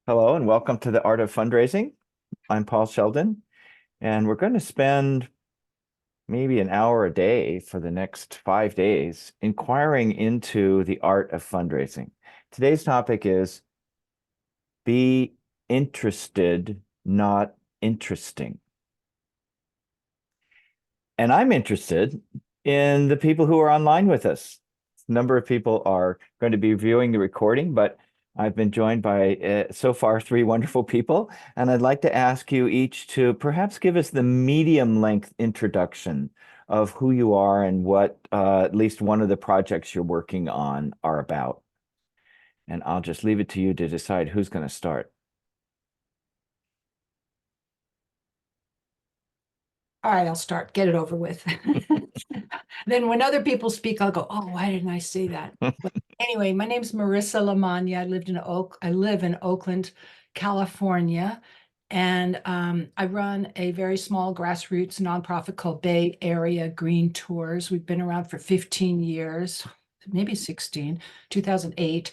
Hello and welcome to the Art of Fundraising. I'm Paul Sheldon, and we're going to spend maybe an hour a day for the next 5 days inquiring into the art of fundraising. Today's topic is be interested, not interesting. And I'm interested in the people who are online with us. A number of people are going to be viewing the recording, but I've been joined by so far 3 wonderful people, and I'd like to ask you each to perhaps give us the medium length introduction of who you are and what at least one of the projects you're working on are about. And I'll just leave it to you to decide who's going to start. All right, I'll start. Get it over with. Then when other people speak, I'll go, oh, why didn't I say that? But anyway, my name's Marissa Lamagna. I live in Oakland, California. And I run a very small grassroots nonprofit called Bay Area Green Tours. We've been around for 15 years, maybe 16, 2008.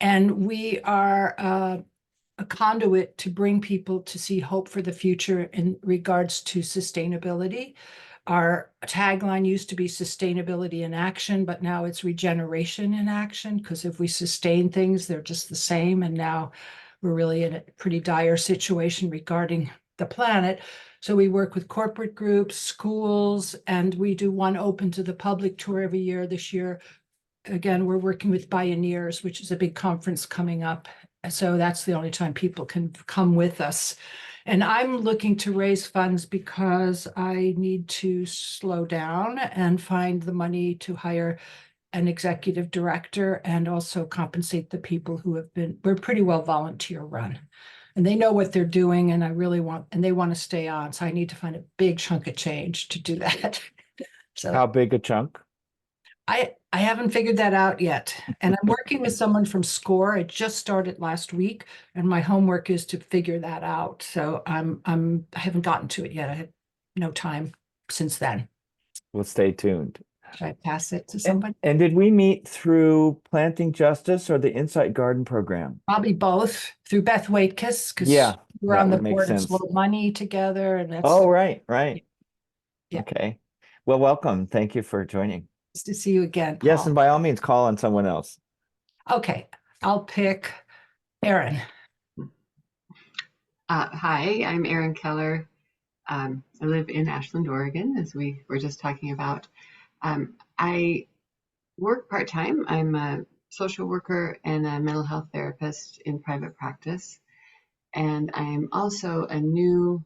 And we are a conduit to bring people to see hope for the future in regards to sustainability. Our tagline used to be sustainability in action, but now it's regeneration in action, because if we sustain things, they're just the same. And now we're really in a pretty dire situation regarding the planet. So we work with corporate groups, schools, and we do one open to the public tour every year. This year, again, we're working with Bioneers, which is a big conference coming up. So that's the only time people can come with us. And I'm looking to raise funds because I need to slow down and find the money to hire an executive director and also compensate the people who we're pretty well volunteer run. And they know what they're doing, and they want to stay on. So I need to find a big chunk of change to do that. So How big a chunk? I haven't figured that out yet. And I'm working with someone from SCORE. It just started last week, and my homework is to figure that out. So I haven't gotten to it yet. I had no time since then. We'll stay tuned. Should I pass it to somebody? And did we meet through Planting Justice or the Insight Garden program? Probably both through Beth Waitkus, because Yeah, we're that on the would make board of sense. Slow Money together, and that's Oh, right. yeah. Okay. Well, welcome. Thank you for joining. Nice to see you again, Yes, and Paul. by all means, call on someone else. Okay, I'll pick Erin. Hi, I'm Erin Keller. I live in Ashland, Oregon, as we were just talking about. I work part-time. I'm a social worker and a mental health therapist in private practice. And I'm also a new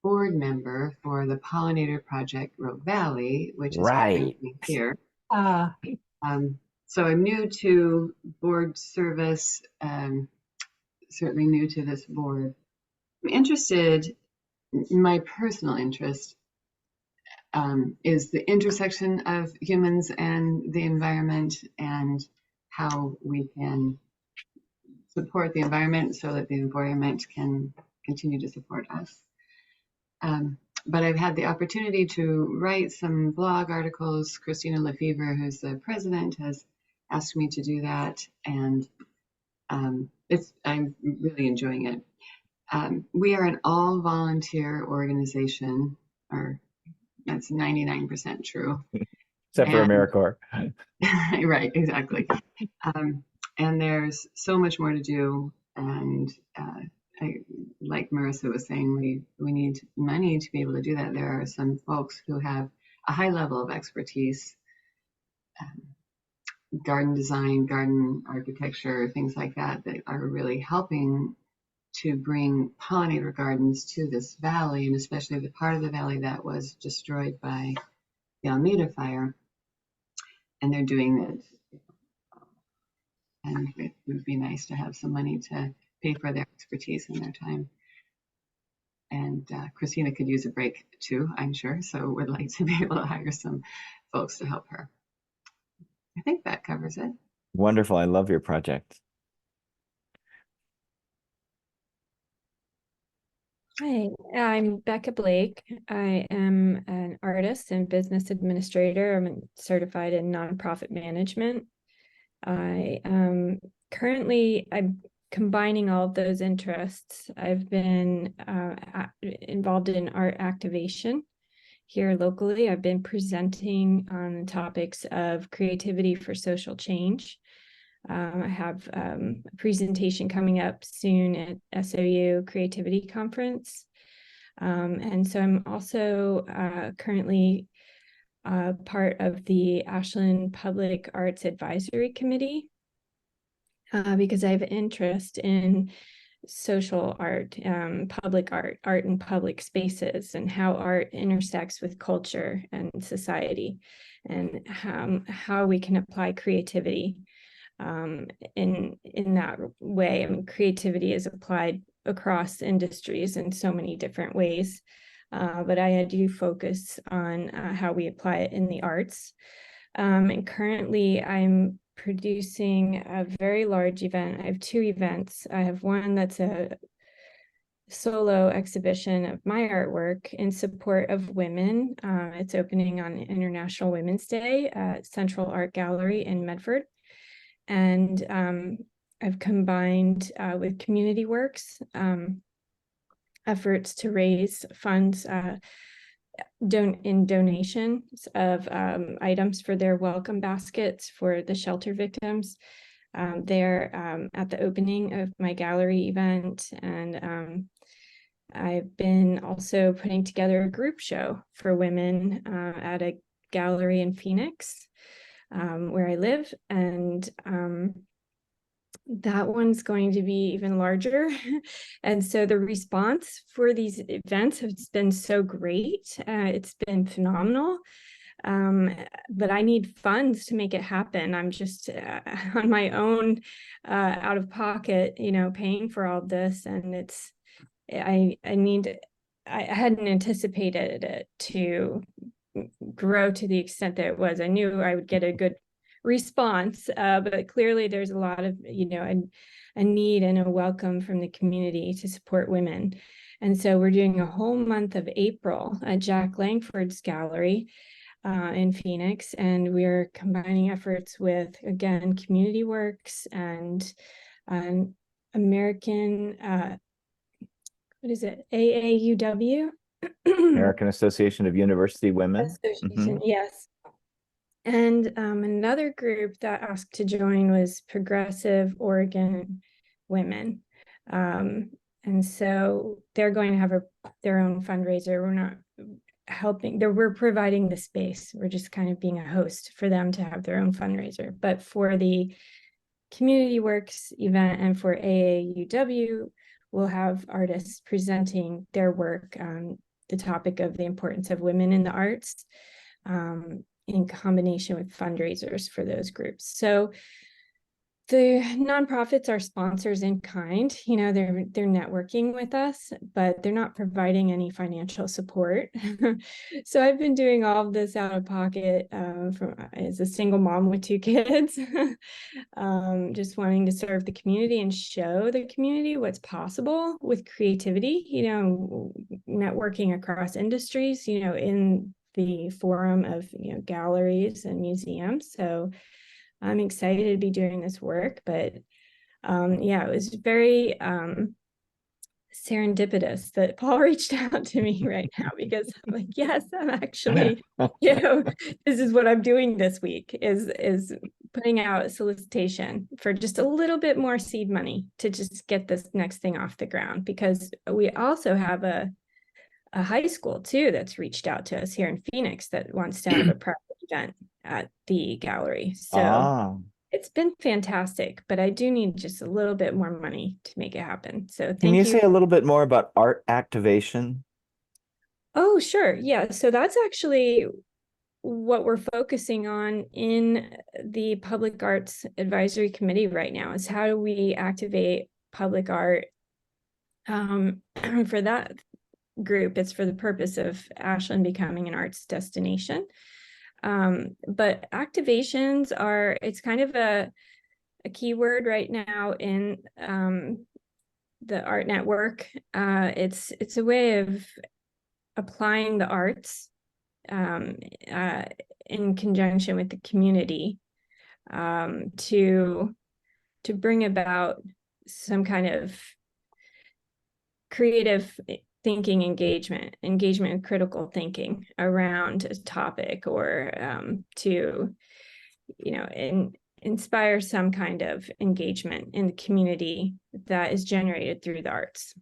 board member for the Pollinator Project Rogue Valley, which is what brings Right. me here. Uh, So I'm new to board service, certainly new to this board. I'm interested, my personal interest is the intersection of humans and the environment, and how we can support the environment so that the environment can continue to support us. But I've had the opportunity to write some blog articles. Christina Lefevre, who's the president, has asked me to do that, and I'm really enjoying it. We are an all volunteer organization, or that's 99% true. Except for And AmeriCorps. right, exactly. And there's so much more to do. And like Marissa was saying, we need money to be able to do that. There are some folks who have a high level of expertise, garden design, garden architecture, things like that, that are really helping to bring pollinator gardens to this valley, and especially the part of the valley that was destroyed by the Almeida fire. And they're doing it. And it would be nice to have some money to pay for their expertise and their time. And Christina could use a break too, I'm sure. So would like to be able to hire some folks to help her. I think that covers it. Wonderful. I love your project. Hi, I'm Becca Blake. I am an artist and business administrator. I'm certified in nonprofit management. I currently, combining all of those interests, I've been involved in art activation here locally. I've been presenting on topics of creativity for social change. I have a presentation coming up soon at SOU Creativity Conference. And so I'm also currently part of the Ashland Public Arts Advisory Committee because I have an interest in social art, public art in public spaces, and how art intersects with culture and society, and how we can apply creativity in that way. I mean, creativity is applied across industries in so many different ways, but I do focus on how we apply it in the arts. And currently I'm producing a very large event. I have two events. I have one that's a solo exhibition of my artwork in support of women. It's opening on International Women's Day at Central Art Gallery in Medford. And I've combined with Community Works efforts to raise funds in donations of items for their welcome baskets for the shelter victims. They're at the opening of my gallery event, and I've been also putting together a group show for women at a gallery in Phoenix, where I live, and that one's going to be even larger. And so the response for these events has been so great. It's been phenomenal. But I need funds to make it happen. I'm just on my own, out of pocket, paying for all this. And I hadn't anticipated it to grow to the extent that it was. I knew I would get a good response, but clearly there's a lot of, a need and a welcome from the community to support women. And so we're doing a whole month of April at Jack Langford's gallery in Phoenix, and we're combining efforts with, again, Community Works and American, what is it, AAUW? American Association of University Women. Association, yes. And another group that asked to join was Progressive Oregon Women. And so they're going to have their own fundraiser. We're not helping, we're providing the space. We're just kind of being a host for them to have their own fundraiser. But for the Community Works event and for AAUW, we'll have artists presenting their work on the topic of the importance of women in the arts, in combination with fundraisers for those groups. So the nonprofits are sponsors in kind. They're networking with us, but they're not providing any financial support. So I've been doing all of this out of pocket as a single mom with two kids, just wanting to serve the community and show the community what's possible with creativity, networking across industries, in the forum of galleries and museums. So I'm excited to be doing this work, but it was very serendipitous that Paul reached out to me right now, because I'm like, yes, I'm actually, this is what I'm doing this week is putting out a solicitation for just a little bit more seed money to just get this next thing off the ground, because we also have a high school too that's reached out to us here in Phoenix that wants to have a private event at the gallery. So it's been fantastic, but I do need just a little bit more money to make it happen. So Can you say a little bit more about art activation? Oh, sure. Yeah. So that's actually what we're focusing on in the Public Arts Advisory Committee right now, is how do we activate public art. For that group, it's for the purpose of Ashland becoming an arts destination. But activations it's kind of a keyword right now in the Art Network. It's a way of applying the arts in conjunction with the community to bring about some kind of creative thinking engagement and critical thinking around a topic, or to, inspire some kind of engagement in the community that is generated through the arts.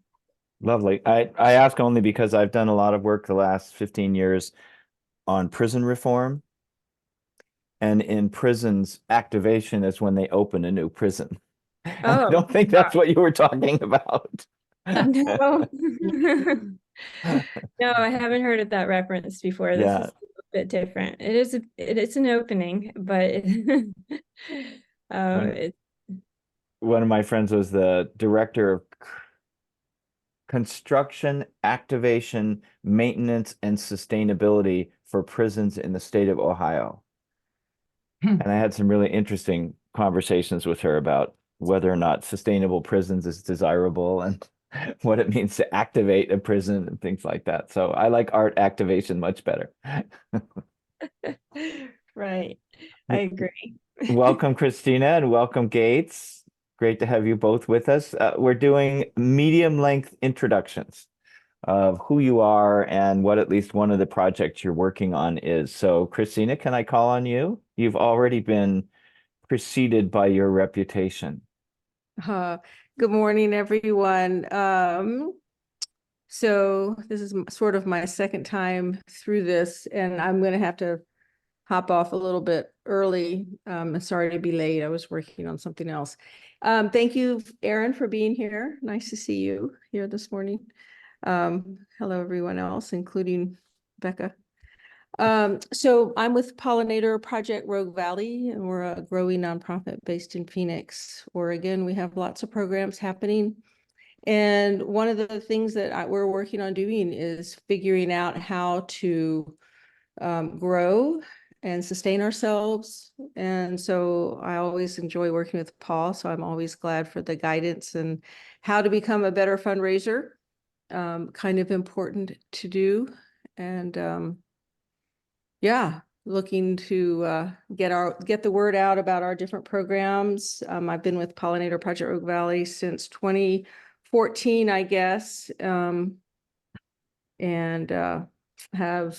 Lovely. I ask only because I've done a lot of work the last 15 years on prison reform. And in prisons, activation is when they open a new prison. I Oh, don't think that's what you were talking about. no. No, I haven't heard of that reference before. This Yeah. is a bit different. It's an opening, but it, One of my friends was the director of construction, activation, maintenance, and sustainability for prisons in the state of Ohio. And I had some really interesting conversations with her about whether or not sustainable prisons is desirable and what it means to activate a prison and things like that. So I like art activation much better. right. I agree. Welcome, Christina, and welcome, Gates. Great to have you both with us. We're doing medium length introductions of who you are and what at least one of the projects you're working on is. So, Christina, can I call on you? You've already been preceded by your reputation. Good morning, everyone. So this is sort of my second time through this, and I'm going to have to hop off a little bit early. Sorry to be late. I was working on something else. Thank you, Erin, for being here. Nice to see you here this morning. Hello, everyone else, including Becca. So I'm with Pollinator Project Rogue Valley, and we're a growing nonprofit based in Phoenix, Oregon. We have lots of programs happening. And one of the things that we're working on doing is figuring out how to grow and sustain ourselves. And so I always enjoy working with Paul. So I'm always glad for the guidance and how to become a better fundraiser. Kind of important to do. And yeah, looking to get the word out about our different programs. I've been with Pollinator Project Rogue Valley since 2014, I guess, and have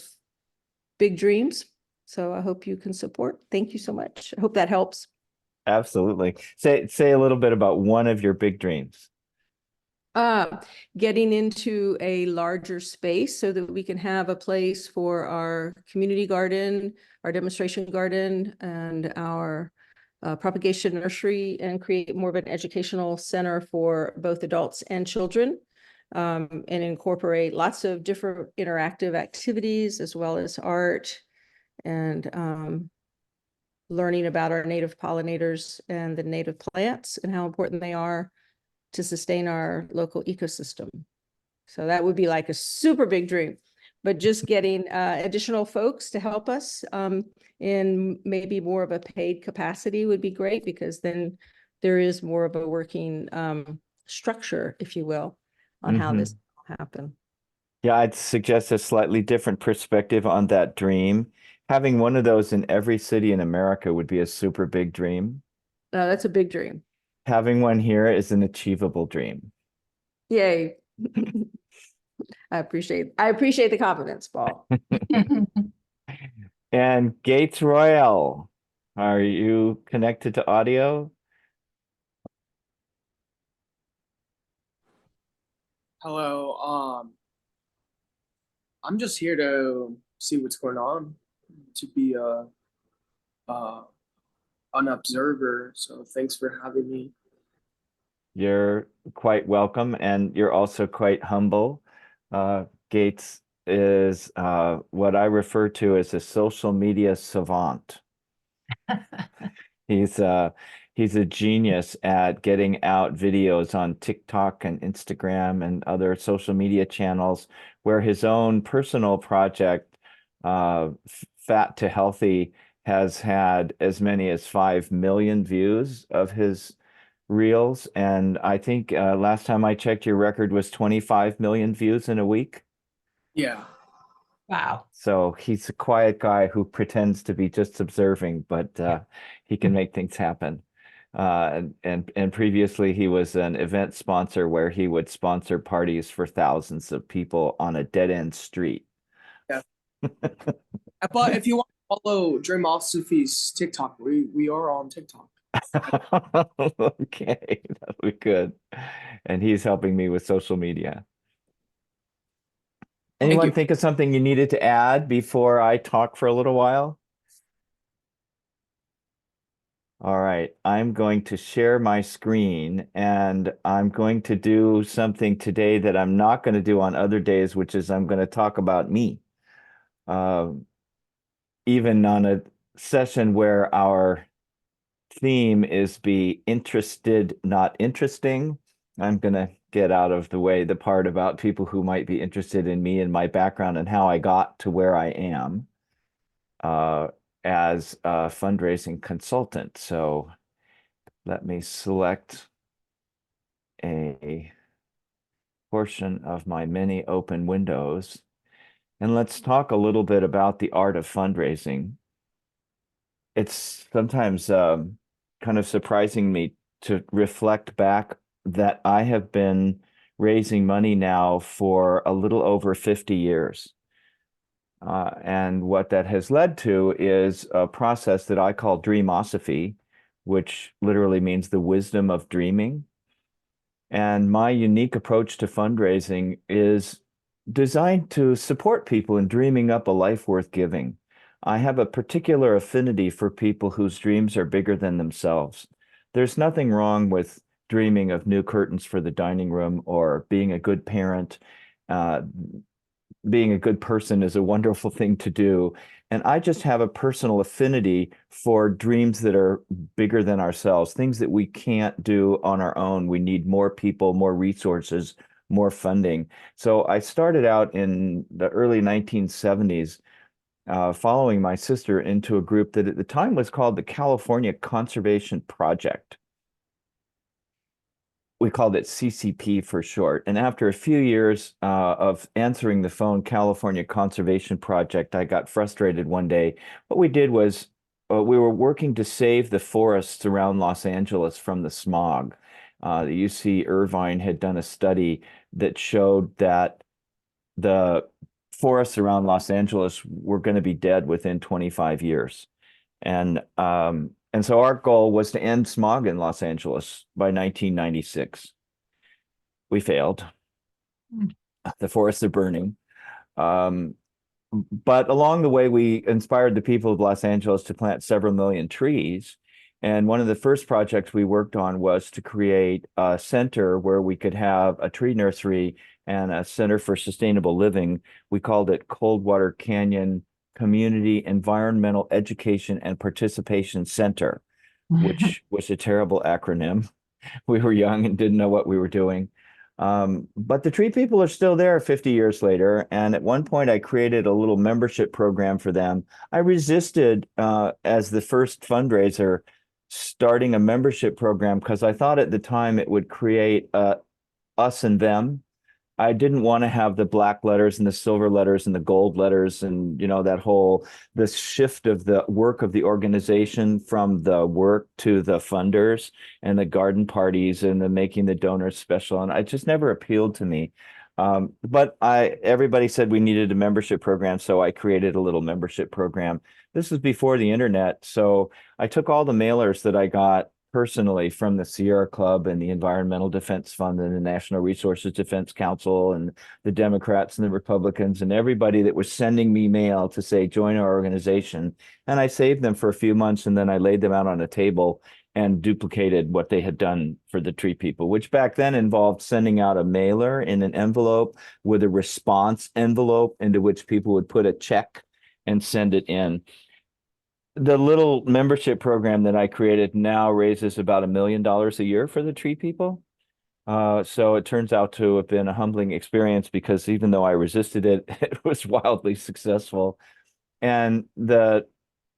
big dreams. So I hope you can support. Thank you so much. I hope that helps. Absolutely. Say a little bit about one of your big dreams. Getting into a larger space so that we can have a place for our community garden, our demonstration garden, and our propagation nursery, and create more of an educational center for both adults and children, and incorporate lots of different interactive activities as well as art, and learning about our native pollinators and the native plants and how important they are to sustain our local ecosystem. So that would be like a super big dream, but just getting additional folks to help us in maybe more of a paid capacity would be great, because then there is more of a working structure, if you will, on how this will happen. Yeah, I'd suggest a slightly different perspective on that dream. Having one of those in every city in America would be a super big dream. That's a big dream. Having one here is an achievable dream. Yay. I appreciate the confidence, Paul. And Gates Royale, are you connected to audio? Hello. I'm just here to see what's going on, to be an observer. So thanks for having me. You're quite welcome, and you're also quite humble. Gates is what I refer to as a social media savant. He's a genius at getting out videos on TikTok and Instagram and other social media channels, where his own personal project, Fat to Healthy, has had as many as 5 million views of his reels. And I think last time I checked, your record was 25 million views in a week. Yeah. Wow. So he's a quiet guy who pretends to be just observing, but he can make things happen. And previously he was an event sponsor where he would sponsor parties for thousands of people on a dead-end street. Yeah. But if you want to follow Dreamosophy's TikTok, we are on TikTok. Okay, that'll be good. And he's helping me with social media. Anyone you. think of something you needed to add before I talk for a little while? All right, I'm going to share my screen and I'm going to do something today that I'm not going to do on other days, which is I'm going to talk about me. Even on a session where our theme is be interested, not interesting, I'm going to get out of the way the part about people who might be interested in me and my background and how I got to where I am as a fundraising consultant. So let me select a portion of my many open windows and let's talk a little bit about the art of fundraising. It's sometimes kind of surprising me to reflect back that I have been raising money now for a little over 50 years. And what that has led to is a process that I call Dreamosophy, which literally means the wisdom of dreaming. And my unique approach to fundraising is designed to support people in dreaming up a life worth giving. I have a particular affinity for people whose dreams are bigger than themselves. There's nothing wrong with dreaming of new curtains for the dining room or being a good parent. Being a good person is a wonderful thing to do. And I just have a personal affinity for dreams that are bigger than ourselves, things that we can't do on our own. We need more people, more resources, more funding. So I started out in the early 1970s, following my sister into a group that at the time was called the California Conservation Project. We called it CCP for short. And after a few years of answering the phone, California Conservation Project, I got frustrated one day. What we did was we were working to save the forests around Los Angeles from the smog. The UC Irvine had done a study that showed that the forests around Los Angeles were going to be dead within 25 years. And so our goal was to end smog in Los Angeles by 1996. We failed. The forests are burning. But along the way, we inspired the people of Los Angeles to plant several million trees. And one of the first projects we worked on was to create a center where we could have a tree nursery and a center for sustainable living. We called it Coldwater Canyon Community Environmental Education and Participation Center, which was a terrible acronym. We were young and didn't know what we were doing. But the tree people are still there 50 years later. And at one point, I created a little membership program for them. I resisted, as the first fundraiser, starting a membership program because I thought at the time it would create us and them. I didn't want to have the black letters and the silver letters and the gold letters and, that whole, this shift of the work of the organization from the work to the funders and the garden parties and the making the donors special. And it just never appealed to me. But everybody said we needed a membership program. So I created a little membership program. This was before the internet. So I took all the mailers that I got personally from the Sierra Club and the Environmental Defense Fund and the National Resources Defense Council and the Democrats and the Republicans and everybody that was sending me mail to say, join our organization. And I saved them for a few months and then I laid them out on a table and duplicated what they had done for the tree people, which back then involved sending out a mailer in an envelope with a response envelope into which people would put a check and send it in. The little membership program that I created now raises about $1 million a year for the tree people. So it turns out to have been a humbling experience because even though I resisted it, it was wildly successful. And the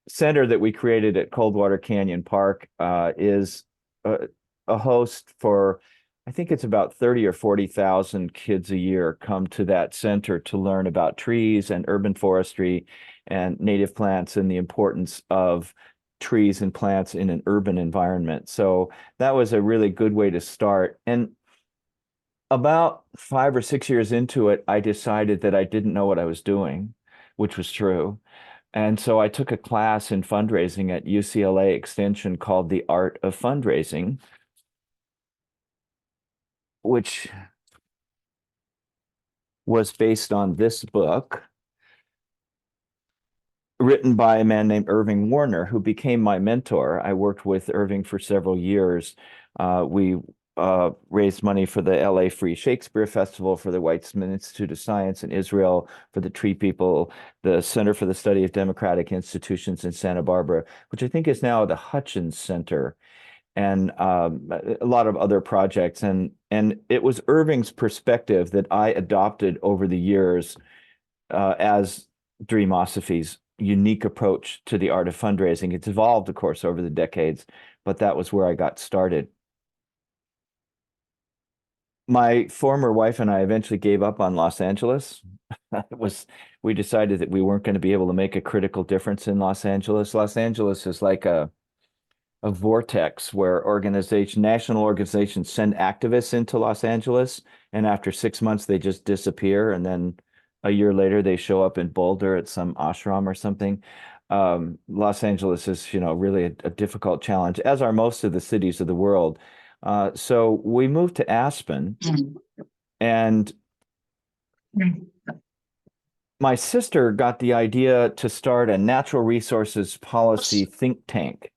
center that we created at Coldwater Canyon Park is a host for, I think it's about 30 or 40,000 kids a year come to that center to learn about trees and urban forestry and native plants and the importance of trees and plants in an urban environment. So that was a really good way to start. And about 5 or 6 years into it, I decided that I didn't know what I was doing, which was true. And so I took a class in fundraising at UCLA Extension called The Art of Fundraising, which was based on this book written by a man named Irving Warner, who became my mentor. I worked with Irving for several years. We raised money for the LA Free Shakespeare Festival, for the Weizmann Institute of Science in Israel, for the Tree People, the Center for the Study of Democratic Institutions in Santa Barbara, which I think is now the Hutchins Center, and a lot of other projects. And it was Irving's perspective that I adopted over the years as Dreamosophy's unique approach to the art of fundraising. It's evolved, of course, over the decades, but that was where I got started. My former wife and I eventually gave up on Los Angeles. We decided that we weren't going to be able to make a critical difference in Los Angeles. Los Angeles is like a vortex where national organizations send activists into Los Angeles, and after 6 months they just disappear, and then a year later they show up in Boulder at some ashram or something. Los Angeles is, really a difficult challenge, as are most of the cities of the world. So we moved to Aspen, and my sister got the idea to start a natural resources policy think tank.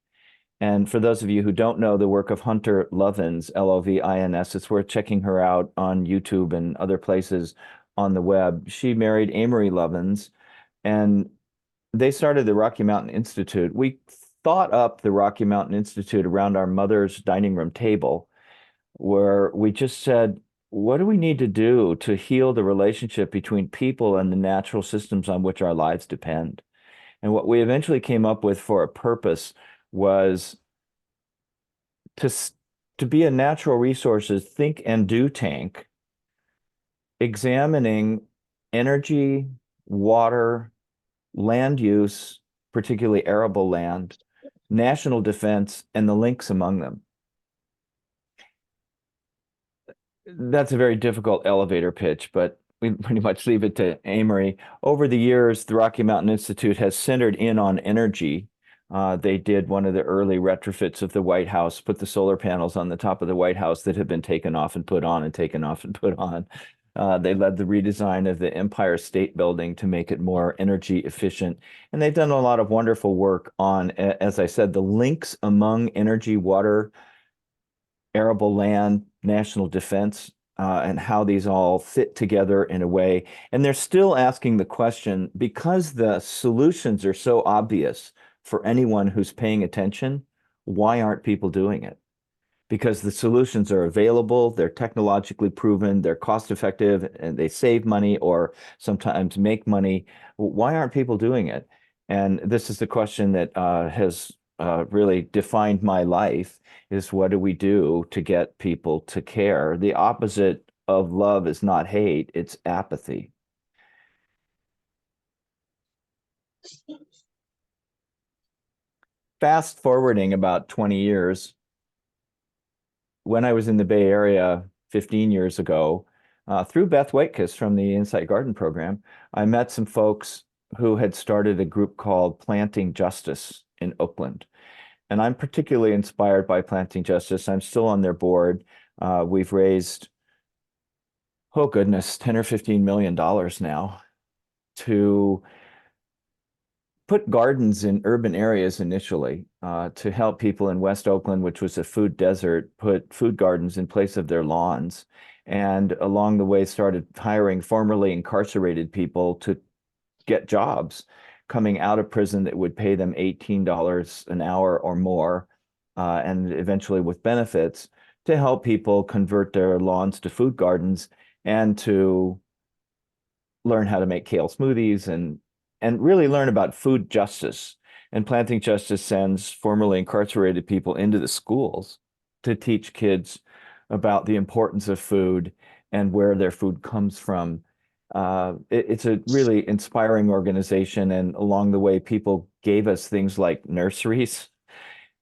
And for those of you who don't know the work of Hunter Lovins, Lovins, it's worth checking her out on YouTube and other places on the web. She married Amory Lovins, and they started the Rocky Mountain Institute. We thought up the Rocky Mountain Institute around our mother's dining room table, where we just said, what do we need to do to heal the relationship between people and the natural systems on which our lives depend? And what we eventually came up with for a purpose was to be a natural resources think and do tank, examining energy, water, land use, particularly arable land, national defense, and the links among them. That's a very difficult elevator pitch, but we pretty much leave it to Amory. Over the years, the Rocky Mountain Institute has centered in on energy. They did one of the early retrofits of the White House, put the solar panels on the top of the White House that had been taken off and put on and taken off and put on. They led the redesign of the Empire State Building to make it more energy efficient. And they've done a lot of wonderful work on, as I said, the links among energy, water, arable land, national defense, and how these all fit together in a way. And they're still asking the question, because the solutions are so obvious for anyone who's paying attention, why aren't people doing it? Because the solutions are available, they're technologically proven, they're cost effective, and they save money or sometimes make money. Why aren't people doing it? And this is the question that has really defined my life, is what do we do to get people to care? The opposite of love is not hate, it's apathy. Fast forwarding about 20 years, when I was in the Bay Area 15 years ago, through Beth Waitkus from the Insight Garden program, I met some folks who had started a group called Planting Justice in Oakland. And I'm particularly inspired by Planting Justice. I'm still on their board. We've raised, oh goodness, 10 or $15 million now to put gardens in urban areas initially, to help people in West Oakland, which was a food desert, put food gardens in place of their lawns. And along the way, started hiring formerly incarcerated people to get jobs coming out of prison that would pay them $18 an hour or more, and eventually with benefits, to help people convert their lawns to food gardens and to learn how to make kale smoothies and really learn about food justice. And Planting Justice sends formerly incarcerated people into the schools to teach kids about the importance of food and where their food comes from. It's a really inspiring organization, and along the way, people gave us things like nurseries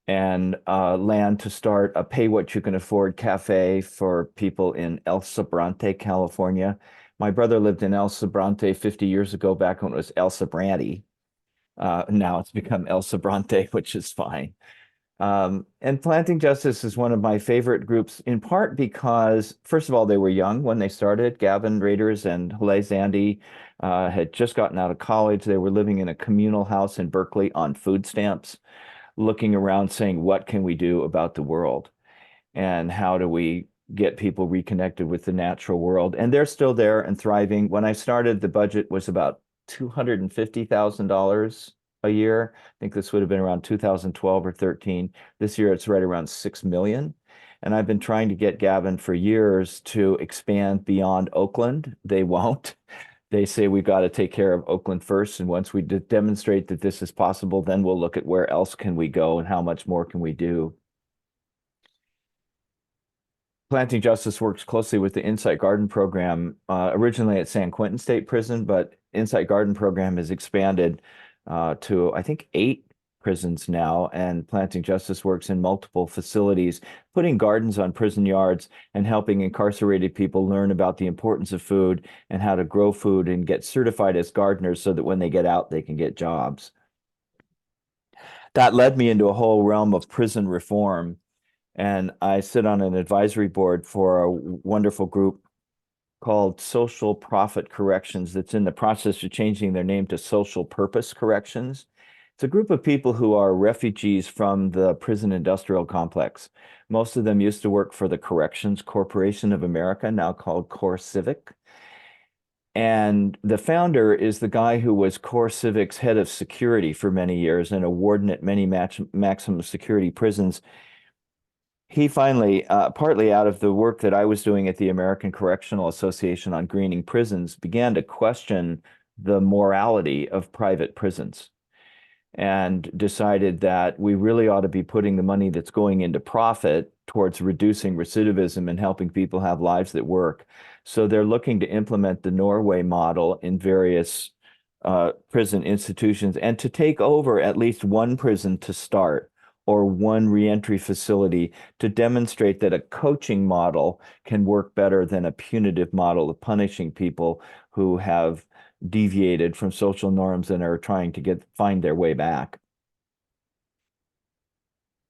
and land to start a pay what you can afford cafe for people in El Sobrante, California. My brother lived in El Sobrante 50 years ago, back when it was El Sobrante. Now it's become El Sobrante, which is fine. And Planting Justice is one of my favorite groups, in part because, first of all, they were young when they started. Gavin Raiders and Hale Zandy had just gotten out of college. They were living in a communal house in Berkeley on food stamps, looking around saying, what can we do about the world? And how do we get people reconnected with the natural world? And they're still there and thriving. When I started, the budget was about $250,000 a year. I think this would have been around 2012 or 13. This year it's right around 6 million. And I've been trying to get Gavin for years to expand beyond Oakland. They won't. They say we've got to take care of Oakland first. And once we demonstrate that this is possible, then we'll look at where else can we go and how much more can we do. Planting Justice works closely with the Insight Garden program, originally at San Quentin State Prison, but Insight Garden program has expanded to, I think, 8 prisons now, and Planting Justice works in multiple facilities, putting gardens on prison yards and helping incarcerated people learn about the importance of food and how to grow food and get certified as gardeners so that when they get out, they can get jobs. That led me into a whole realm of prison reform. And I sit on an advisory board for a wonderful group called Social Profit Corrections that's in the process of changing their name to Social Purpose Corrections. It's a group of people who are refugees from the prison industrial complex. Most of them used to work for the Corrections Corporation of America, now called CoreCivic. And the founder is the guy who was CoreCivic's head of security for many years and a warden at many maximum security prisons. He finally, partly out of the work that I was doing at the American Correctional Association on greening prisons, began to question the morality of private prisons and decided that we really ought to be putting the money that's going into profit towards reducing recidivism and helping people have lives that work. So they're looking to implement the Norway model in various prison institutions and to take over at least one prison to start, or one reentry facility, to demonstrate that a coaching model can work better than a punitive model of punishing people who have deviated from social norms and are trying to find their way back.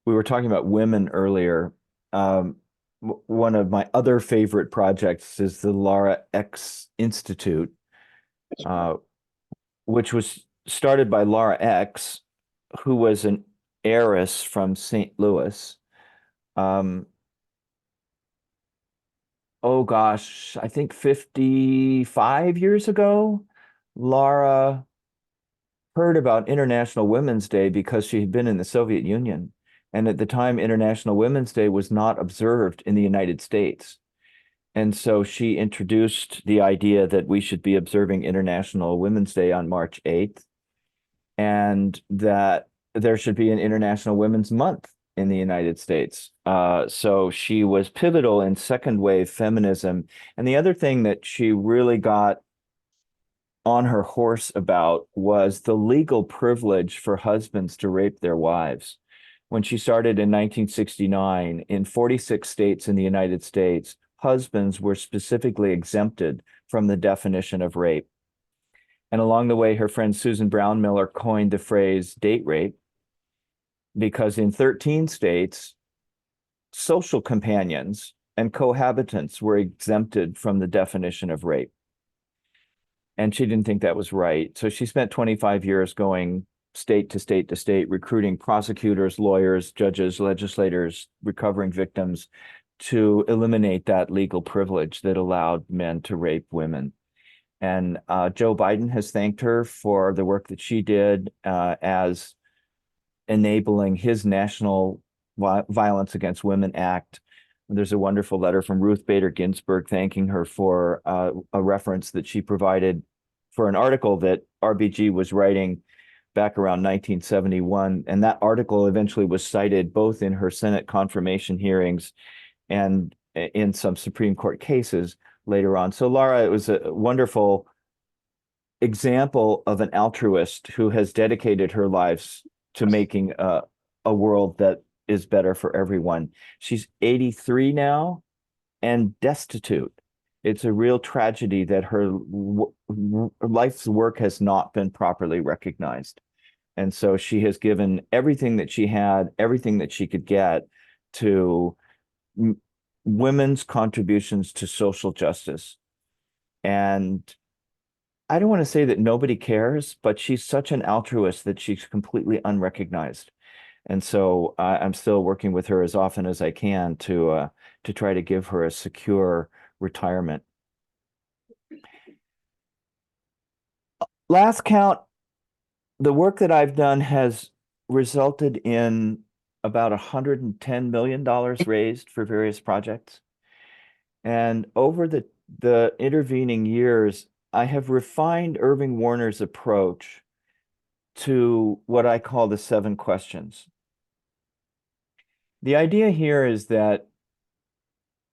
We were talking about women earlier. One of my other favorite projects is the Laura X Institute, which was started by Laura X, who was an heiress from St. Louis. Oh gosh, I think 55 years ago, Laura heard about International Women's Day because she had been in the Soviet Union. And at the time, International Women's Day was not observed in the United States. And so she introduced the idea that we should be observing International Women's Day on March 8th, and that there should be an International Women's Month in the United States. So she was pivotal in second wave feminism. And the other thing that she really got on her horse about was the legal privilege for husbands to rape their wives. When she started in 1969, in 46 states in the United States, husbands were specifically exempted from the definition of rape. And along the way, her friend Susan Brown Miller coined the phrase date rape, because in 13 states, social companions and cohabitants were exempted from the definition of rape. And she didn't think that was right. So she spent 25 years going state to state to state, recruiting prosecutors, lawyers, judges, legislators, recovering victims to eliminate that legal privilege that allowed men to rape women. And Joe Biden has thanked her for the work that she did as enabling his National Violence Against Women Act. There's a wonderful letter from Ruth Bader Ginsburg thanking her for a reference that she provided for an article that RBG was writing back around 1971. And that article eventually was cited both in her Senate confirmation hearings and in some Supreme Court cases later on. So Laura, it was a wonderful example of an altruist who has dedicated her lives to making a world that is better for everyone. She's 83 now and destitute. It's a real tragedy that her life's work has not been properly recognized. And so she has given everything that she had, everything that she could get to women's contributions to social justice. And I don't want to say that nobody cares, but she's such an altruist that she's completely unrecognized. And so I'm still working with her as often as I can to try to give her a secure retirement. Last count, the work that I've done has resulted in about $110 million raised for various projects. And over the intervening years, I have refined Irving Warner's approach to what I call the 7 questions. The idea here is that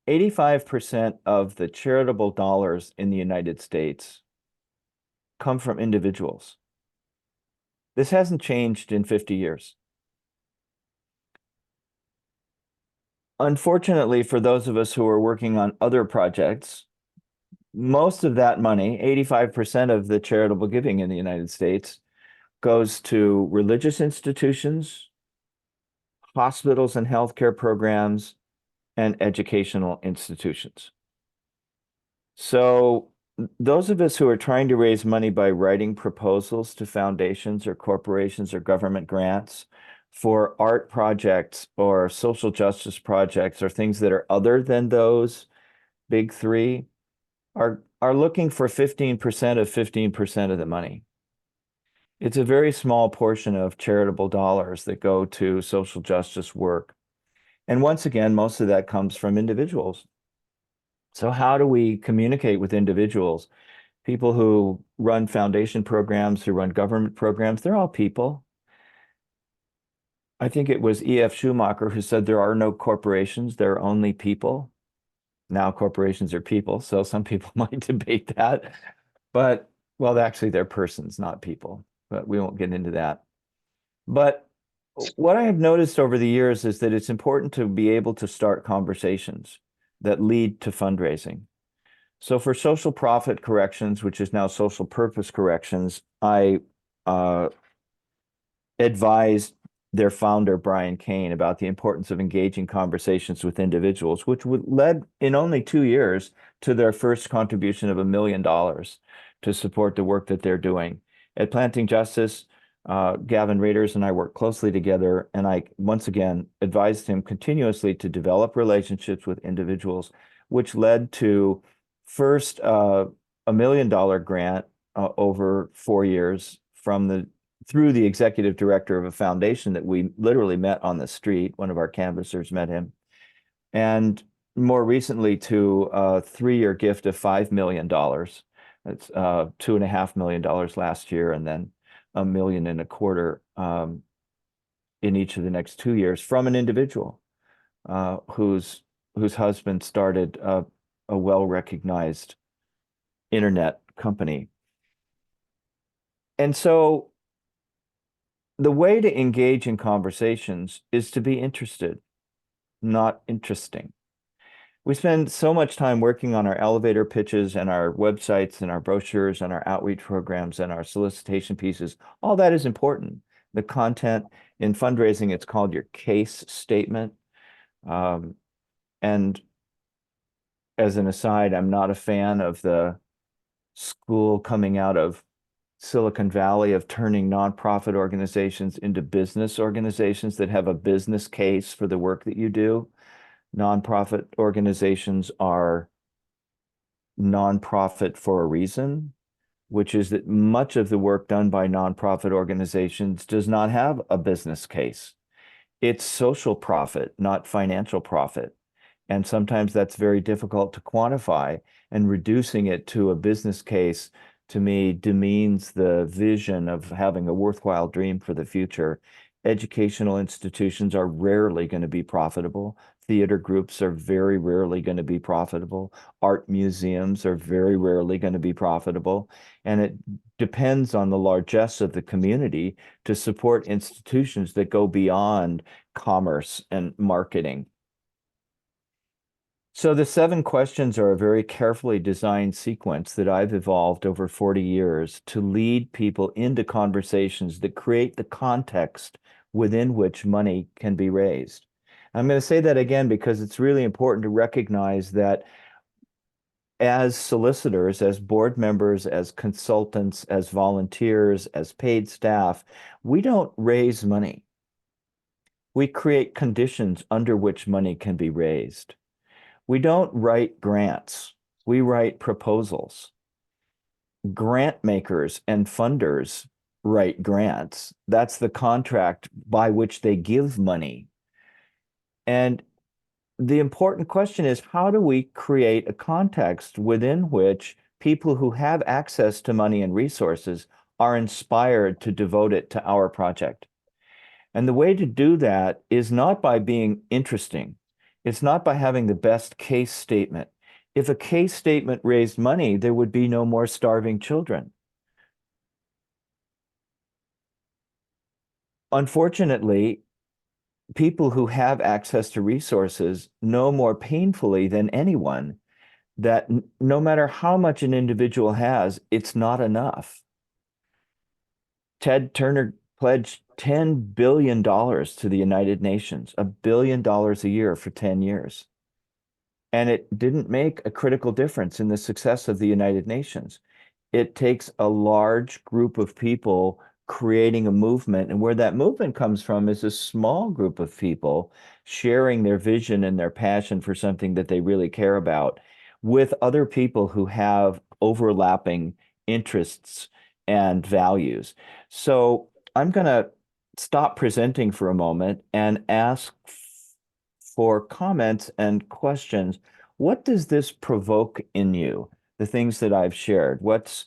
85% of the charitable dollars in the United States come from individuals. This hasn't changed in 50 years. Unfortunately, for those of us who are working on other projects, most of that money, 85% of the charitable giving in the United States, goes to religious institutions, hospitals and healthcare programs, and educational institutions. So those of us who are trying to raise money by writing proposals to foundations or corporations or government grants for art projects or social justice projects or things that are other than those big 3 are looking for 15% of 15% of the money. It's a very small portion of charitable dollars that go to social justice work. And once again, most of that comes from individuals. So how do we communicate with individuals? People who run foundation programs, who run government programs, they're all people. I think it was E.F. Schumacher who said there are no corporations, there are only people. Now corporations are people, so some people might debate that. But, well, actually they're persons, not people. But we won't get into that. But what I have noticed over the years is that it's important to be able to start conversations that lead to fundraising. So for social profit corrections, which is now social purpose corrections, I advised their founder, Brian Kane, about the importance of engaging conversations with individuals, which led in only 2 years to their first contribution of $1 million to support the work that they're doing. At Planting Justice, Gavin Raiders and I worked closely together, and I once again advised him continuously to develop relationships with individuals, which led to first a $1 million grant over 4 years through the executive director of a foundation that we literally met on the street. One of our canvassers met him. And more recently to a 3-year gift of $5 million. That's $2.5 million last year, and then $1.25 million in each of the next 2 years from an individual whose husband started a well-recognized internet company. And so the way to engage in conversations is to be interested, not interesting. We spend so much time working on our elevator pitches and our websites and our brochures and our outreach programs and our solicitation pieces. All that is important. The content in fundraising, it's called your case statement. And as an aside, I'm not a fan of the school coming out of Silicon Valley of turning nonprofit organizations into business organizations that have a business case for the work that you do. Nonprofit organizations are nonprofit for a reason, which is that much of the work done by nonprofit organizations does not have a business case. It's social profit, not financial profit. And sometimes that's very difficult to quantify, and reducing it to a business case to me demeans the vision of having a worthwhile dream for the future. Educational institutions are rarely going to be profitable. theater groups are very rarely going to be profitable. Art museums are very rarely going to be profitable. And it depends on the largesse of the community to support institutions that go beyond commerce and marketing. So the 7 questions are a very carefully designed sequence that I've evolved over 40 years to lead people into conversations that create the context within which money can be raised. I'm going to say that again because it's really important to recognize that as solicitors, as board members, as consultants, as volunteers, as paid staff, we don't raise money. We create conditions under which money can be raised. We don't write grants. We write proposals. Grant makers and funders write grants. That's the contract by which they give money. And the important question is, how do we create a context within which people who have access to money and resources are inspired to devote it to our project? And the way to do that is not by being interesting. It's not by having the best case statement. If a case statement raised money, there would be no more starving children. Unfortunately, people who have access to resources know more painfully than anyone that no matter how much an individual has, it's not enough. Ted Turner pledged $10 billion to the United Nations, $1 billion a year for 10 years. And it didn't make a critical difference in the success of the United Nations. It takes a large group of people creating a movement, and where that movement comes from is a small group of people sharing their vision and their passion for something that they really care about with other people who have overlapping interests and values. So I'm going to stop presenting for a moment and ask for comments and questions. What does this provoke in you? The things that I've shared. What's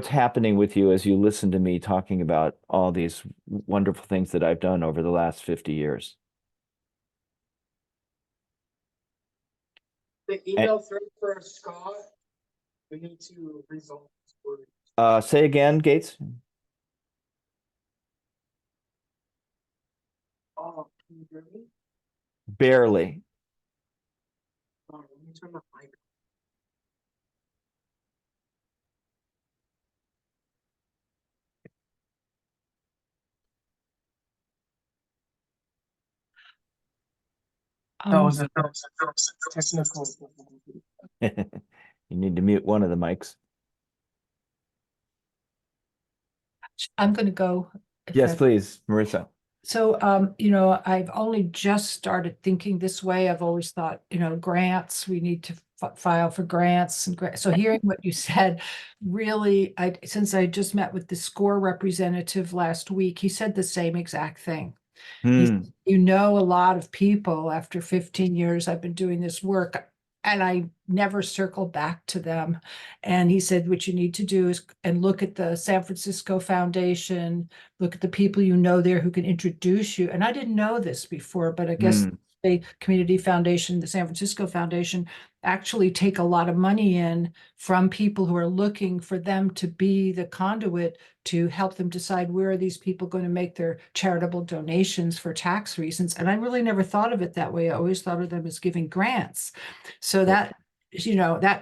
happening with you as you listen to me talking about all these wonderful things that I've done over the last 50 years? The email thread for Scott, we need to resolve this word. Say again, Gates. Oh, can you hear me? Barely. Oh, let me turn my mic. That was a technical. You need to mute one of the mics. I'm going to go. if Yes, I- please, Marissa. So, I've only just started thinking this way. I've always thought, grants, we need to file for grants and grants. So hearing what you said, really, since I just met with the SCORE representative last week, he said the same exact thing. He said, a lot of people after 15 years I've been doing this work, and I never circle back to them. And he said, what you need to do is and look at the San Francisco Foundation, look at the people there who can introduce you. And I didn't know this before, but I guess the Community Foundation, the San Francisco Foundation, actually take a lot of money in from people who are looking for them to be the conduit to help them decide where are these people going to make their charitable donations for tax reasons. And I really never thought of it that way. I always thought of them as giving grants. So that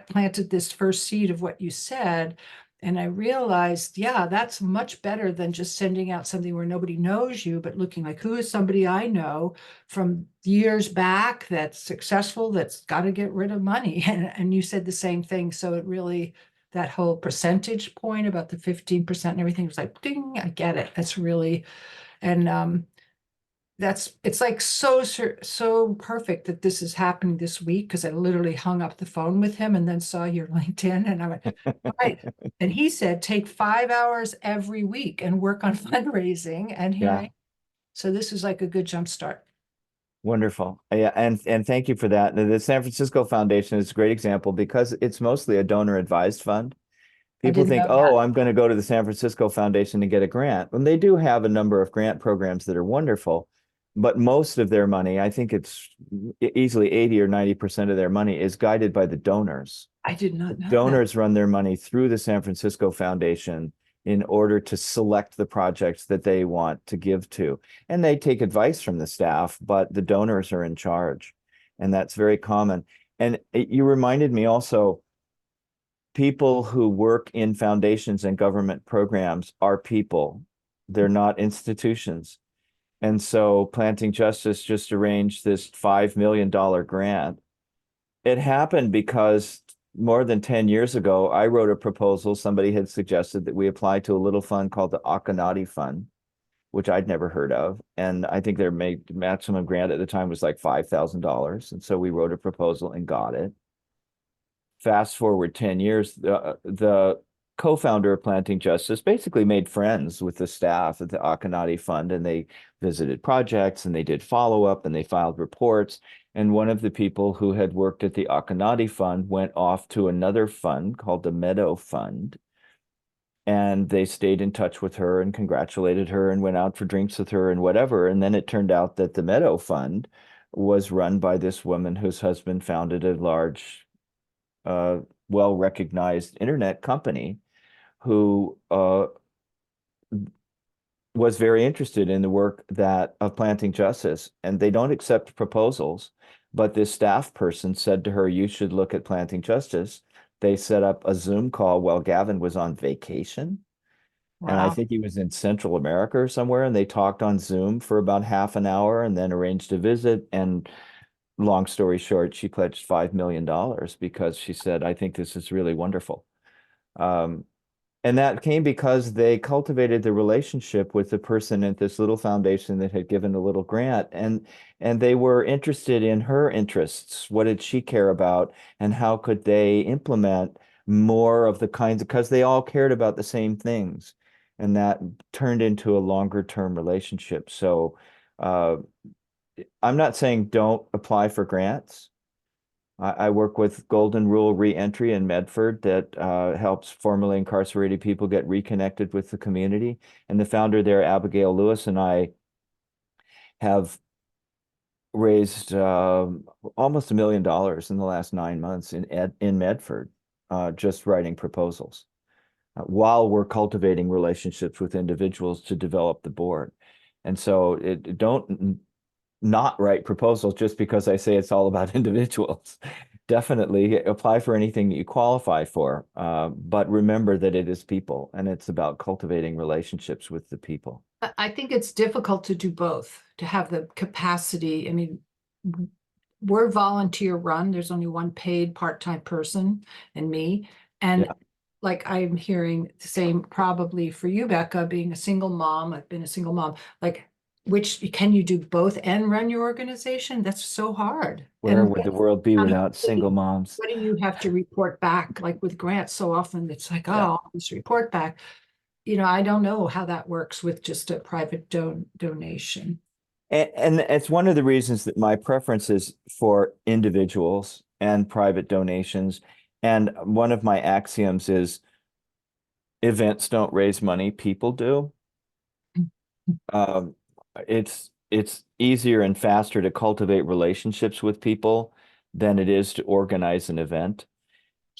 planted this first seed of what you said. And I realized, yeah, that's much better than just sending out something where nobody knows you, but looking like, who is somebody I know from years back that's successful, that's got to get rid of money. And you said the same thing. So it really, that whole percentage point about the 15% and everything was like, ding, I get it. That's really, and it's like so perfect that this is happening this week, because I literally hung up the phone with him and then saw your LinkedIn and I went, right. And he said, take 5 hours every week and work on fundraising. And so this is like a good jump start. Wonderful. Yeah, and thank you for that. The San Francisco Foundation is a great example because it's mostly a donor advised fund. People think, oh, I'm going to go to the San Francisco Foundation to get a grant. And they do have a number of grant programs that are wonderful. but most of their money, I think it's easily 80 or 90% of their money is guided by the donors. I did not know that. Donors run their money through the San Francisco Foundation in order to select the projects that they want to give to. And they take advice from the staff, but the donors are in charge. And that's very common. And you reminded me also, people who work in foundations and government programs are people. They're not institutions. And so Planting Justice just arranged this $5 million grant. It happened because more than 10 years ago, I wrote a proposal. Somebody had suggested that we apply to a little fund called the Akanadi Fund, which I'd never heard of. And I think their maximum grant at the time was like $5,000. And so we wrote a proposal and got it. Fast forward 10 years, the co-founder of Planting Justice basically made friends with the staff at the Akanadi Fund, and they visited projects and they did follow-up and they filed reports. And one of the people who had worked at the Akanadi Fund went off to another fund called the Meadow Fund. And they stayed in touch with her and congratulated her and went out for drinks with her and whatever. And then it turned out that the Meadow Fund was run by this woman whose husband founded a large, well-recognized internet company who was very interested in the work of Planting Justice. And they don't accept proposals, but this staff person said to her, you should look at Planting Justice. They set up a Zoom call while Gavin was on vacation. Wow. And I think he was in Central America or somewhere, and they talked on Zoom for about half an hour and then arranged a visit. And long story short, she pledged $5 million because she said, I think this is really wonderful. And that came because they cultivated the relationship with the person at this little foundation that had given a little grant. And they were interested in her interests. What did she care about? And how could they implement more of the kinds of, because they all cared about the same things. And that turned into a longer term relationship. So I'm not saying don't apply for grants. I work with Golden Rule Reentry in Medford that helps formerly incarcerated people get reconnected with the community. And the founder there, Abigail Lewis, and I have raised almost $1 million in the last 9 months in Medford, just writing proposals while we're cultivating relationships with individuals to develop the board. And so don't not write proposals just because I say it's all about individuals. Definitely apply for anything that you qualify for, but remember that it is people and it's about cultivating relationships with the people. I think it's difficult to do both, to have the capacity. I mean, we're volunteer run. There's only one paid part-time person and me. And like I'm hearing the same probably for you, Becca, being a single mom. I've been a single mom. Like, which can you do both and run your organization? That's so hard. Where would the world be without single moms? What do you have to report back? Like with grants, so often it's like, Yeah. oh, just report back. You know, I don't know how that works with just a private donation. And it's one of the reasons that my preference is for individuals and private donations. And one of my axioms is events don't raise money, people do. It's easier and faster to cultivate relationships with people than it is to organize an event.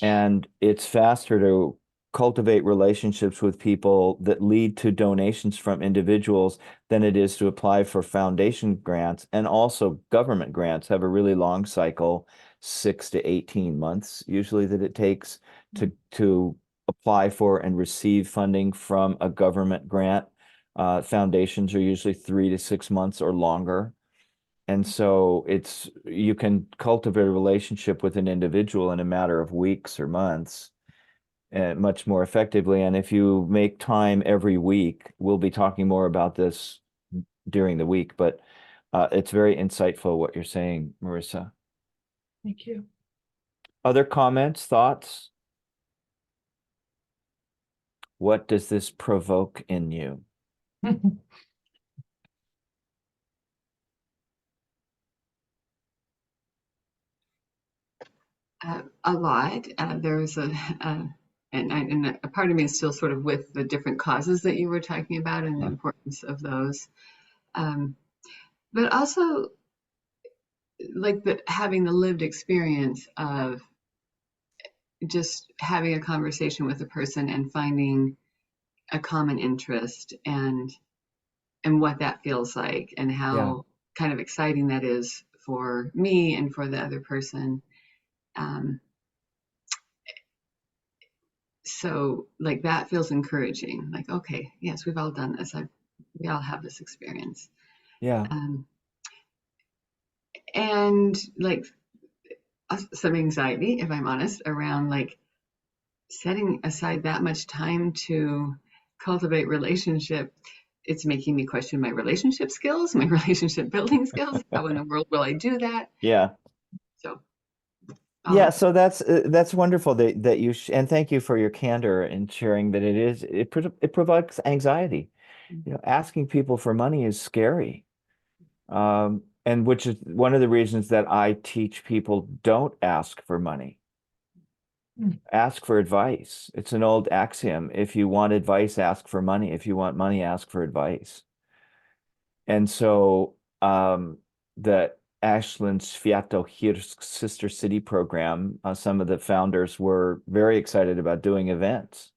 And it's faster to cultivate relationships with people that lead to donations from individuals than it is to apply for foundation grants. And also government grants have a really long cycle, 6 to 18 months usually that it takes to apply for and receive funding from a government grant. Foundations are usually 3 to 6 months or longer. And so you can cultivate a relationship with an individual in a matter of weeks or months, much more effectively. And if you make time every week, we'll be talking more about this during the week, but it's very insightful what you're saying, Marissa. Thank you. Other comments, thoughts? What does this provoke in you? A lot. There's and a part of me is still sort of with the different causes that you were talking about and the importance of those. but also like having the lived experience of just having a conversation with a person and finding a common interest and what that feels like and Yeah. how kind of exciting that is for me and for the other person. So like that feels encouraging. Like, okay, yes, we've all done this. We all have this experience. Yeah. And like some anxiety, if I'm honest, around like setting aside that much time to cultivate relationship. It's making me question my relationship skills, my relationship building skills. How in the world will I do that? Yeah. So, Yeah, so that's wonderful that you and thank you for your candor in sharing that it provokes anxiety. You know, asking people for money is scary. And which is one of the reasons that I teach people don't ask for money. Ask for advice. It's an old axiom. If you want advice, ask for money. If you want money, ask for advice. And so the Ashland Świętochirsk Sister City program, some of the founders were very excited about doing events.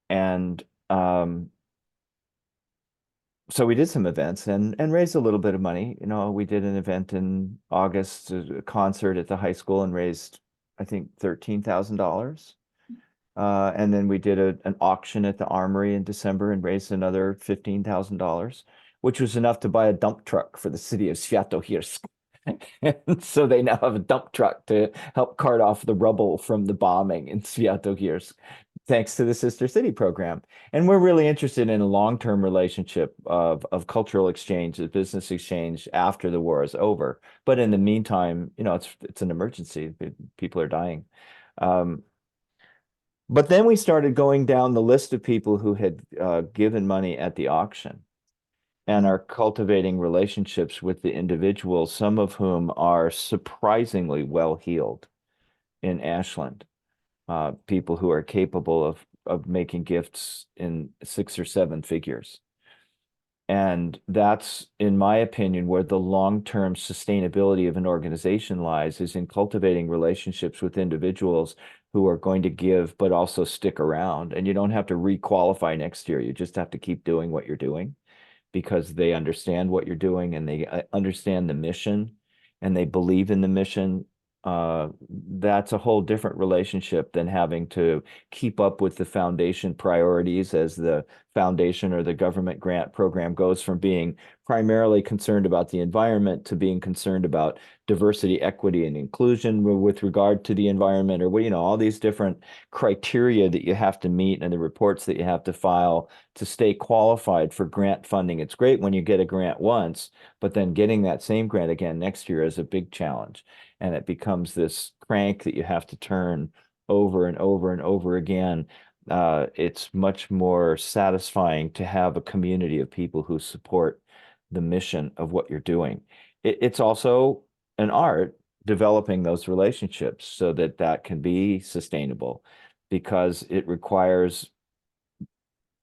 And so we did some events and raised a little bit of money. You know, we did an event in August, a concert at the high school and raised, I think, $13,000. And then we did an auction at the Armory in December and raised another $15,000, which was enough to buy a dump truck for the city of Świętochirsk. And so they now have a dump truck to help cart off the rubble from the bombing in Świętochirsk, thanks to the Sister City program. And we're really interested in a long-term relationship of cultural exchange, of business exchange after the war is over. But in the meantime, you know, it's an emergency. People are dying. But then we started going down the list of people who had given money at the auction and are cultivating relationships with the individuals, some of whom are surprisingly well-heeled in Ashland, people who are capable of making gifts in 6 or 7 figures. And that's, in my opinion, where the long-term sustainability of an organization lies, is in cultivating relationships with individuals who are going to give, but also stick around. And you don't have to re-qualify next year. You just have to keep doing what you're doing because they understand what you're doing and they understand the mission and they believe in the mission. That's a whole different relationship than having to keep up with the foundation priorities as the foundation or the government grant program goes from being primarily concerned about the environment to being concerned about diversity, equity, and inclusion with regard to the environment, or, you know, all these different criteria that you have to meet and the reports that you have to file to stay qualified for grant funding. It's great when you get a grant once, but then getting that same grant again next year is a big challenge. And it becomes this crank that you have to turn over and over and over again. It's much more satisfying to have a community of people who support the mission of what you're doing. It's also an art developing those relationships so that that can be sustainable, because it requires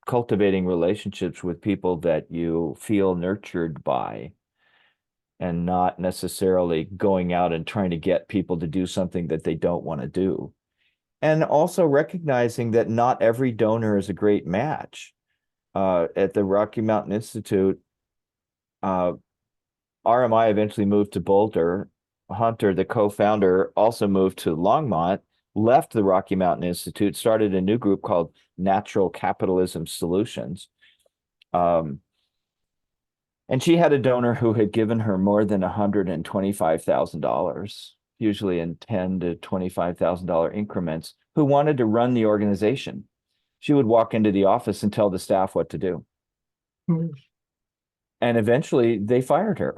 cultivating relationships with people that you feel nurtured by, and not necessarily going out and trying to get people to do something that they don't want to do. And also recognizing that not every donor is a great match. At the Rocky Mountain Institute, RMI eventually moved to Boulder. Hunter, the co-founder, also moved to Longmont, left the Rocky Mountain Institute, started a new group called Natural Capitalism Solutions. And she had a donor who had given her more than $125,000, usually in $10,000 to $25,000 increments, who wanted to run the organization. She would walk into the office and tell the staff what to do. And eventually they fired her.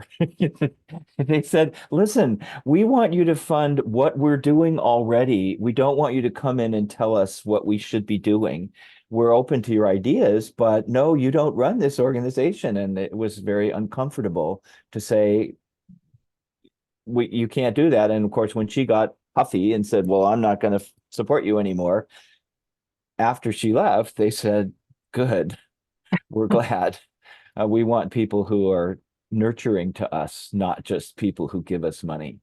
They said, listen, we want you to fund what we're doing already. We don't want you to come in and tell us what we should be doing. We're open to your ideas, but no, you don't run this organization. And it was very uncomfortable to say, you can't do that. And of course, when she got huffy and said, well, I'm not going to support you anymore, after she left, they said, good, we're glad. We want people who are nurturing to us, not just people who give us money.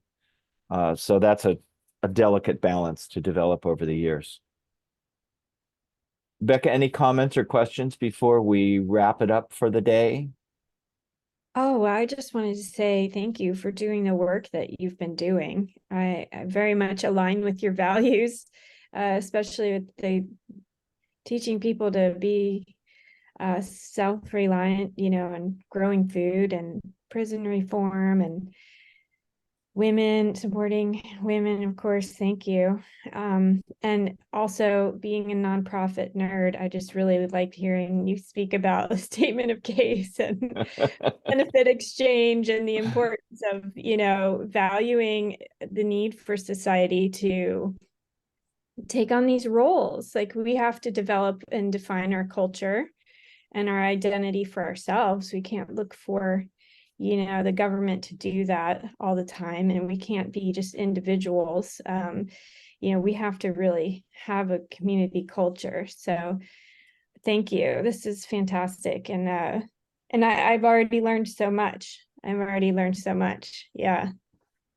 So that's a delicate balance to develop over the years. Becca, any comments or questions before we wrap it up for the day? Oh, I just wanted to say thank you for doing the work that you've been doing. I very much align with your values, especially with the teaching people to be self-reliant, and growing food and prison reform and women, supporting women, of course. Thank you. And also being a nonprofit nerd, I just really liked hearing you speak about the statement of case and benefit exchange and the importance of, valuing the need for society to take on these roles. Like, we have to develop and define our culture and our identity for ourselves. We can't look for, the government to do that all the time, and we can't be just individuals. We have to really have a community culture. So thank you. This is fantastic. And I've already learned so much. Yeah,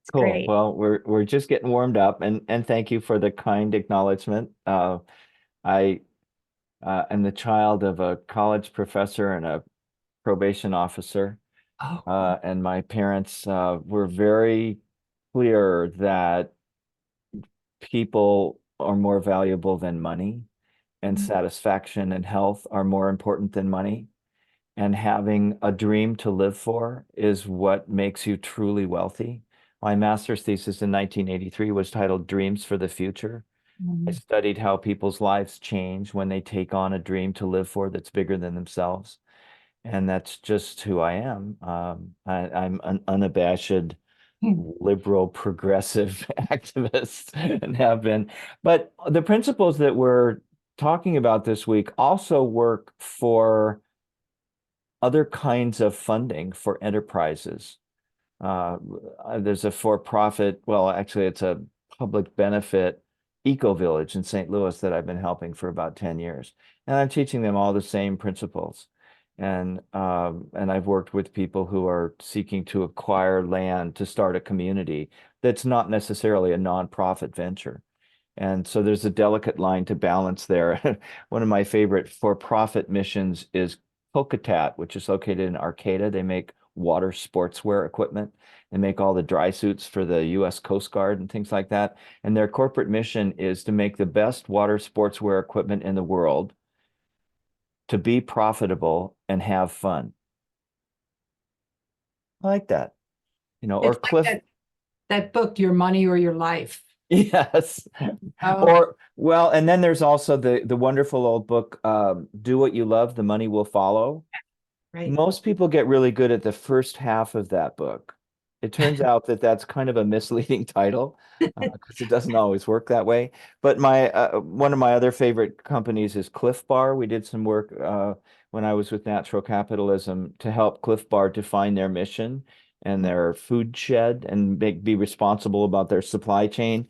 it's Cool. great. Well, we're just getting warmed up, and thank you for the kind acknowledgement. I am the child of a college professor and a probation officer. Oh, And my parents were very clear that people are more valuable than money, and Mhm. satisfaction and health are more important than money. And having a dream to live for is what makes you truly wealthy. My master's thesis in 1983 was titled Dreams for the Future. I Mhm. studied how people's lives change when they take on a dream to live for that's bigger than themselves. And that's just who I am. I'm an unabashed liberal progressive activist and have been. But the principles that we're talking about this week also work for other kinds of funding for enterprises. Uh, there's a for-profit, well, actually, it's a public benefit eco village in St. Louis that I've been helping for about 10 years. And I'm teaching them all the same principles. And I've worked with people who are seeking to acquire land to start a community that's not necessarily a nonprofit venture. And so there's a delicate line to balance there. One of my favorite for-profit missions is Kokatat, which is located in Arcata. They make water sportswear equipment. They make all the dry suits for the U.S. Coast Guard and things like that. And their corporate mission is to make the best water sportswear equipment in the world, to be profitable and have fun. I like that. Or It's like Cliff. that book, Your Money or Your Life. Yes. Oh, Or, well, and then there's also the wonderful old book, Do What You Love, The Money Will Follow. right. Most people get really good at the first half of that book. It turns out that that's kind of a misleading title because it doesn't always work that way. But my one of my other favorite companies is Cliff Bar. We did some work when I was with Natural Capitalism to help Cliff Bar define their mission and their food shed and be responsible about their supply chain.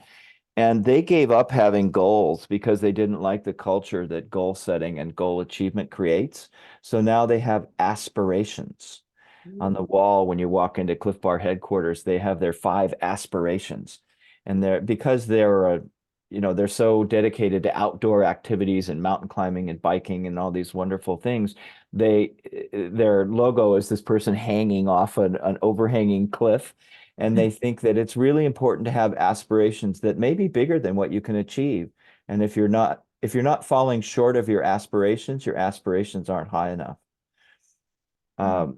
And they gave up having goals because they didn't like the culture that goal setting and goal achievement creates. So now they have aspirations. On the wall when you walk into Cliff Bar headquarters, they have their 5 aspirations. And they're because they're so dedicated to outdoor activities and mountain climbing and biking and all these wonderful things. Their logo is this person hanging off an overhanging cliff. And they think that it's really important to have aspirations that may be bigger than what you can achieve. And if you're not falling short of your aspirations aren't high enough.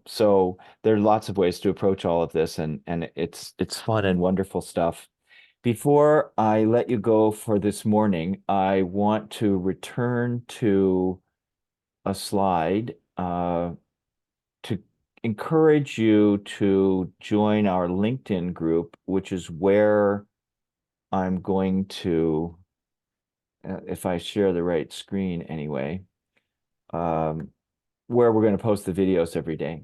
So there are lots of ways to approach all of this, and it's fun and wonderful stuff. Before I let you go for this morning, I want to return to a slide to encourage you to join our LinkedIn group, which is where I'm going to, if I share the right screen anyway, um, where we're going to post the videos every day.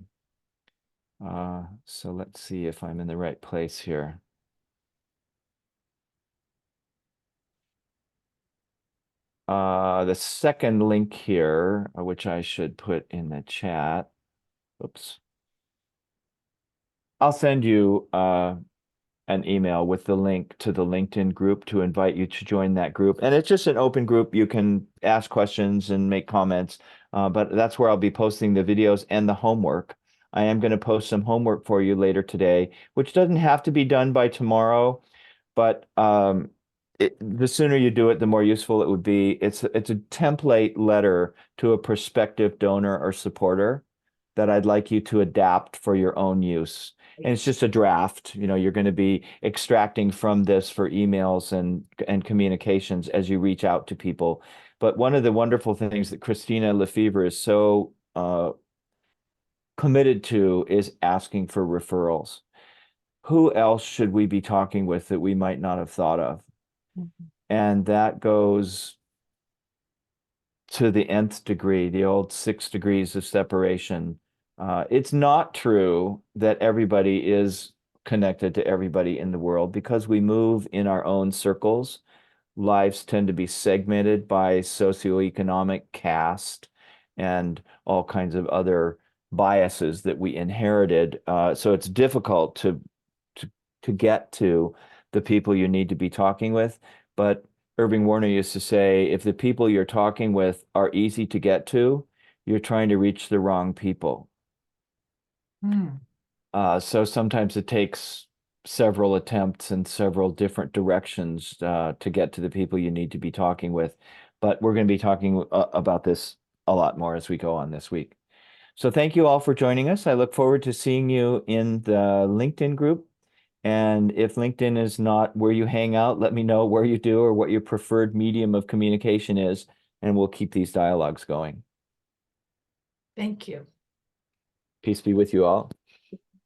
So let's see if I'm in the right place here. The second link here, which I should put in the chat. Oops. I'll send you an email with the link to the LinkedIn group to invite you to join that group. And it's just an open group. You can ask questions and make comments, but that's where I'll be posting the videos and the homework. I am going to post some homework for you later today, which doesn't have to be done by tomorrow, but the sooner you do it, the more useful it would be. It's a template letter to a prospective donor or supporter that I'd like you to adapt for your own use. And it's just a draft. You're going to be extracting from this for emails and communications as you reach out to people. But one of the wonderful things that Christina Lefevre is so committed to is asking for referrals. Who else should we be talking with that we might not have thought of? And that goes to the nth degree, the old 6 degrees of separation. It's not true that everybody is connected to everybody in the world because we move in our own circles. Lives tend to be segmented by socioeconomic caste and all kinds of other biases that we inherited. So it's difficult to get to the people you need to be talking with. But Irving Warner used to say, if the people you're talking with are easy to get to, you're trying to reach the wrong people. So sometimes it takes several attempts and several different directions to get to the people you need to be talking with. But we're going to be talking about this a lot more as we go on this week. So thank you all for joining us. I look forward to seeing you in the LinkedIn group. And if LinkedIn is not where you hang out, let me know where you do or what your preferred medium of communication is, and we'll keep these dialogues going. Thank you. Peace be with you all.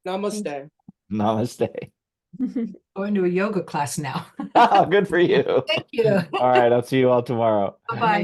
Namaste. Namaste. Going to a yoga class now. Oh, good for you. Thank you. All right, I'll see you all tomorrow. Bye-bye.